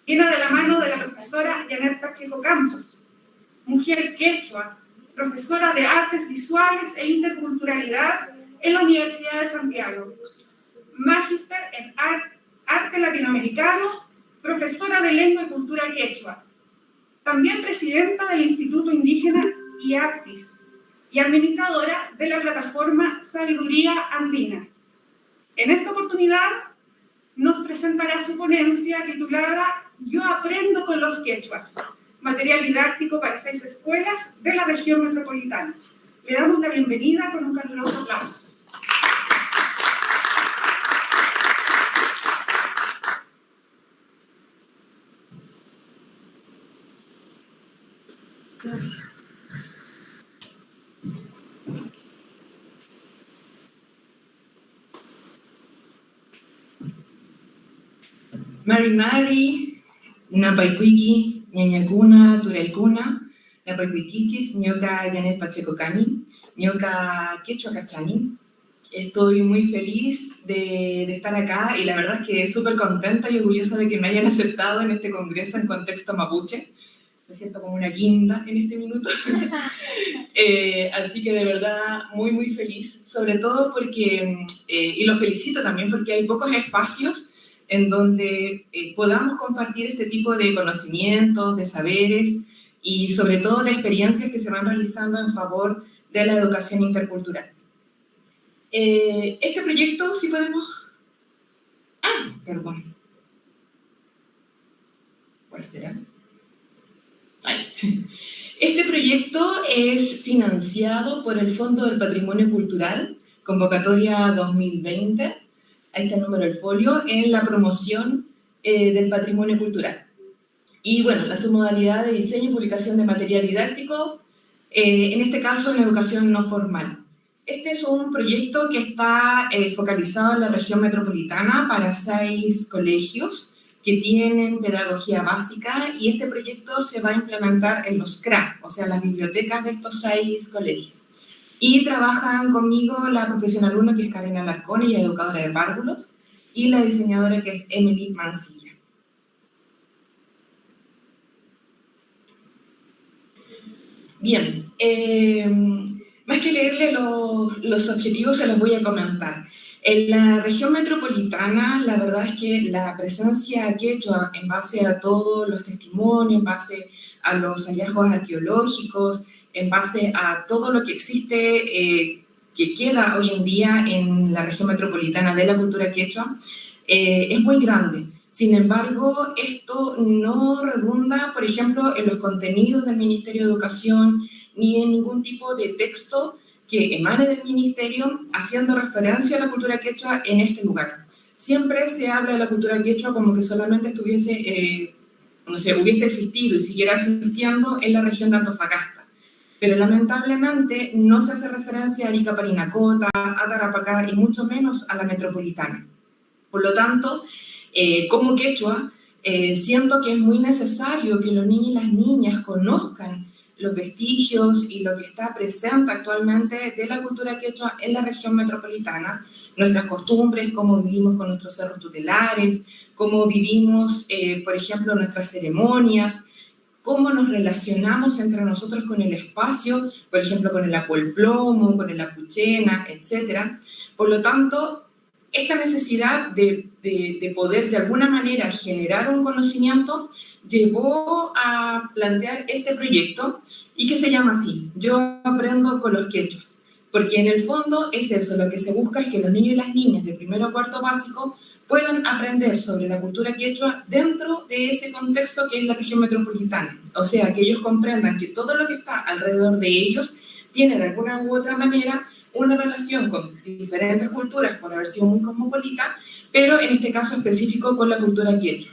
Viene de la mano de la profesora Janet Pacheco Campos, mujer quechua, profesora de Artes Visuales e Interculturalidad en la Universidad de Santiago, magíster en Arte Latinoamericano, profesora de Lengua y Cultura Quechua, también presidenta del Instituto Indígena IACTIS y administradora de la plataforma Sabiduría Andina. En esta oportunidad nos presentará su ponencia titulada Yo aprendo con los quechuas, material didáctico para 6 escuelas de la región metropolitana. Le damos la bienvenida con un caluroso aplauso. Gracias. Mari, Napaykuiki, Ñañakuna, Turaykuna, Napaykuikichis, Ñoka Janet Pacheco Cani, Ñoka Quechua Cachani. Estoy muy feliz de estar acá y la verdad es que súper contenta y orgullosa de que me hayan aceptado en este congreso en contexto mapuche. Me siento como una guinda en este minuto. Así que de verdad muy feliz, sobre todo porque, y lo felicito también porque hay pocos espacios en donde podamos compartir este tipo de conocimientos, de saberes y sobre todo de experiencias que se van realizando en favor de la educación intercultural. Este proyecto, si podemos... perdón. ¿Cuál será? Este proyecto es financiado por el Fondo del Patrimonio Cultural, convocatoria 2020, ahí está el número del folio, en la promoción del patrimonio cultural. Y bueno, la submodalidad de diseño y publicación de material didáctico, en este caso en la educación no formal. Este es un proyecto que está focalizado en la región metropolitana para 6 colegios que tienen pedagogía básica y este proyecto se va a implementar en los CRA, o sea, las bibliotecas de estos 6 colegios. Y trabajan conmigo la profesional 1, que es Karen Alarcón, ella es educadora de párvulos, y la diseñadora, que es Emily Mancilla. Bien, más que leerle los objetivos, se los voy a comentar. En la región metropolitana, la verdad es que la presencia quechua, en base a todos los testimonios, en base a los hallazgos arqueológicos, en base a todo lo que existe, que queda hoy en día en la región metropolitana de la cultura quechua, es muy grande. Sin embargo, esto no redunda, por ejemplo, en los contenidos del Ministerio de Educación, ni en ningún tipo de texto que emane del Ministerio haciendo referencia a la cultura quechua en este lugar. Siempre se habla de la cultura quechua como que solamente estuviese, hubiese existido y siguiera existiendo en la región de Antofagasta. Pero lamentablemente no se hace referencia a Arica Parinacota, a Tarapacá y mucho menos a la metropolitana. Por lo tanto, como quechua, siento que es muy necesario que los niños y las niñas conozcan los vestigios y lo que está presente actualmente de la cultura quechua en la región metropolitana, nuestras costumbres, cómo vivimos con nuestros cerros tutelares, cómo vivimos, por ejemplo, nuestras ceremonias, cómo nos relacionamos entre nosotros con el espacio, por ejemplo, con el acuelplomo, con el apuchena, etc. Por lo tanto, esta necesidad de poder de alguna manera generar un conocimiento llevó a plantear este proyecto y que se llama así, Yo aprendo con los quechuas, porque en el fondo es eso, lo que se busca es que los niños y las niñas de primero a cuarto básico puedan aprender sobre la cultura quechua dentro de ese contexto que es la región metropolitana, o sea, que ellos comprendan que todo lo que está alrededor de ellos tiene de alguna u otra manera una relación con diferentes culturas por haber sido muy cosmopolita, pero en este caso específico con la cultura quechua.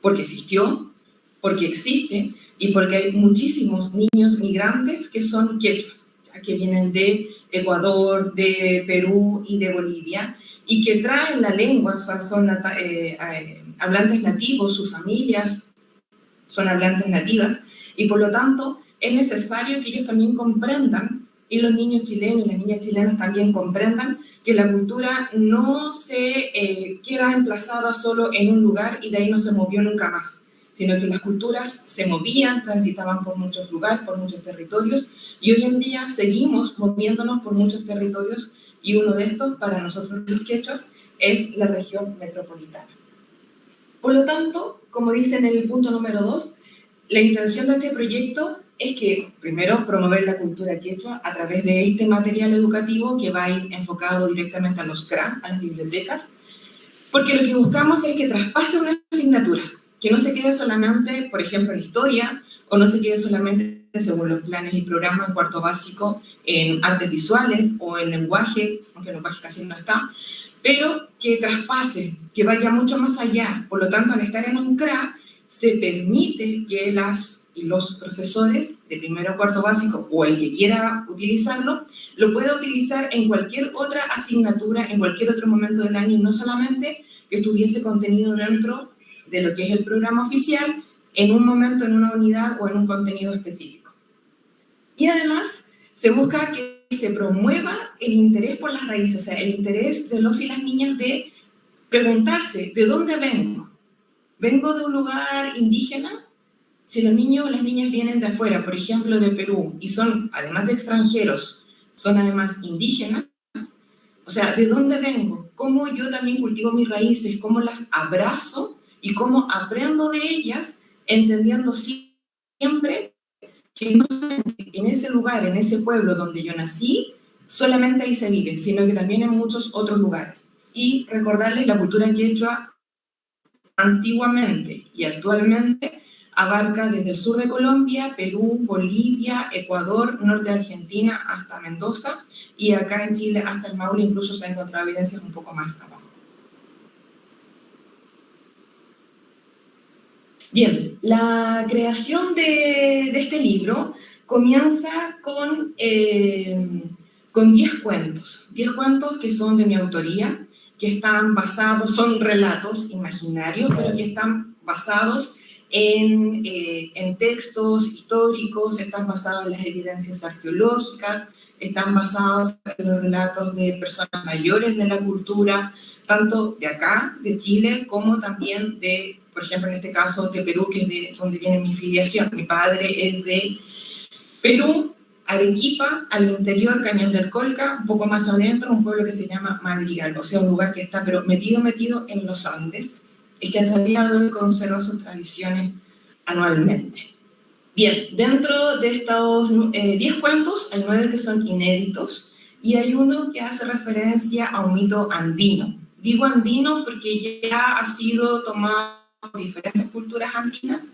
Porque existió, porque existe y porque hay muchísimos niños migrantes que son quechuas, que vienen de Ecuador, de Perú y de Bolivia, y que traen la lengua, o sea, son hablantes nativos, sus familias son hablantes nativas, y por lo tanto es necesario que ellos también comprendan y los niños chilenos y las niñas chilenas también comprendan que la cultura no se queda emplazada solo en un lugar y de ahí no se movió nunca más, sino que las culturas se movían, transitaban por muchos lugares, por muchos territorios, y hoy en día seguimos moviéndonos por muchos territorios, y uno de estos, para nosotros los quechuas, es la región metropolitana. Por lo tanto, como dice en el punto número 2, la intención de este proyecto es que, primero, promover la cultura quechua a través de este material educativo que va a ir enfocado directamente a los CRA, a las bibliotecas, porque lo que buscamos es que traspase una asignatura, que no se quede solamente, por ejemplo, en historia, o no se quede solamente, según los planes y programas en cuarto básico, en artes visuales o en lenguaje, aunque el lenguaje casi no está, pero que traspase, que vaya mucho más allá. Por lo tanto, al estar en un CRA, se permite que las y los profesores de primero a cuarto básico, o el que quiera utilizarlo, lo pueda utilizar en cualquier otra asignatura, en cualquier otro momento del año, y no solamente que tuviese contenido dentro de lo que es el programa oficial, en un momento, en una unidad o en un contenido específico. Y además, se busca que se promueva el interés por las raíces, o sea, el interés de los y las niñas de preguntarse, ¿de dónde vengo? ¿Vengo de un lugar indígena? Si los niños o las niñas vienen de afuera, por ejemplo, de Perú, y son, además de extranjeros, son además indígenas, o sea, ¿de dónde vengo? ¿Cómo yo también cultivo mis raíces? ¿Cómo las abrazo? Y cómo aprendo de ellas, entendiendo siempre que no solamente en ese lugar, en ese pueblo donde yo nací, solamente ahí se vive, sino que también en muchos otros lugares. Y recordarles, la cultura quechua antiguamente y actualmente abarca desde el sur de Colombia, Perú, Bolivia, Ecuador, norte de Argentina hasta Mendoza, y acá en Chile hasta el Maule, incluso se han encontrado evidencias un poco más abajo. Bien, la creación de este libro comienza con 10 cuentos. 10 cuentos que son de mi autoría, que están basados, son relatos imaginarios, pero que están basados en textos históricos, están basados en las evidencias arqueológicas, están basados en los relatos de personas mayores de la cultura, tanto de acá, de Chile, como también de, por ejemplo, en este caso, de Perú, que es de donde viene mi filiación. Mi padre es de Perú, Arequipa, al interior, Cañón del Colca, un poco más adentro, un pueblo que se llama Madrigal, o sea, un lugar que está, pero metido en los Andes, y que hasta el día de hoy conserva sus tradiciones anualmente. Bien, dentro de estos 10 cuentos, hay 9 que son inéditos, y hay uno que hace referencia a un mito andino. Digo andino porque ya ha sido tomado por diferentes culturas andinas,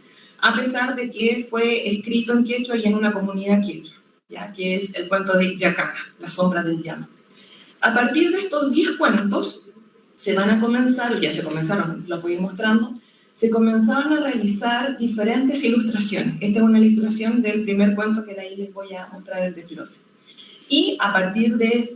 a pesar de que fue escrito en quechua y en una comunidad quechua, ya que es el cuento de Yacana, la sombra del llama. A partir de estos 10 cuentos, se van a comenzar, ya se comenzaron, los voy a ir mostrando, se comenzaron a realizar diferentes ilustraciones. Esta es una ilustración del primer cuento que de ahí les voy a mostrar el desglose. Y a partir de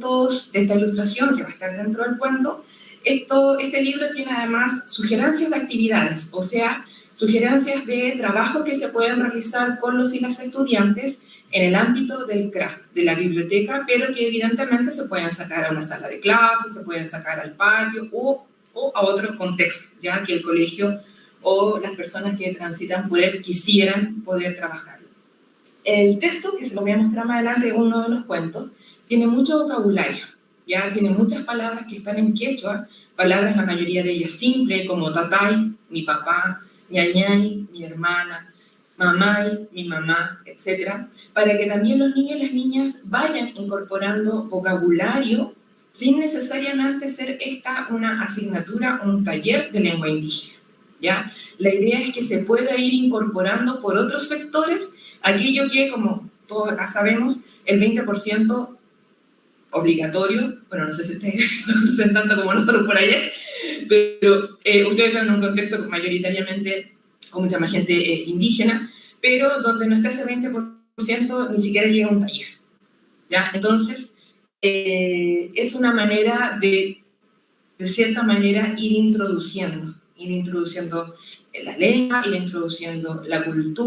esta ilustración que va a estar dentro del cuento, este libro tiene además sugerencias de actividades, o sea, sugerencias de trabajo que se pueden realizar con los y las estudiantes en el ámbito del CRA, de la biblioteca, pero que evidentemente se pueden sacar a una sala de clases, se pueden sacar al patio o a otro contexto, ya que el colegio o las personas que transitan por él quisieran poder trabajarlo. El texto, que se lo voy a mostrar más adelante, uno de los cuentos, tiene mucho vocabulario, ya tiene muchas palabras que están en quechua, palabras la mayoría de ellas simples, como tatay, mi papá, ñañay, mi hermana, mamay, mi mamá, etc., para que también los niños y las niñas vayan incorporando vocabulario sin necesariamente ser esta una asignatura, un taller de lengua indígena, ¿ya? La idea es que se pueda ir incorporando por otros sectores aquello que, como todos acá sabemos, el 20% obligatorio, bueno, no sé si ustedes lo conocen tanto como nosotros por allá, pero ustedes están en un contexto mayoritariamente con mucha más gente indígena, pero donde no está ese 20% ni siquiera llega a un taller, ¿ya? Entonces, es una manera de cierta manera, ir introduciendo la lengua, ir introduciendo la cultura,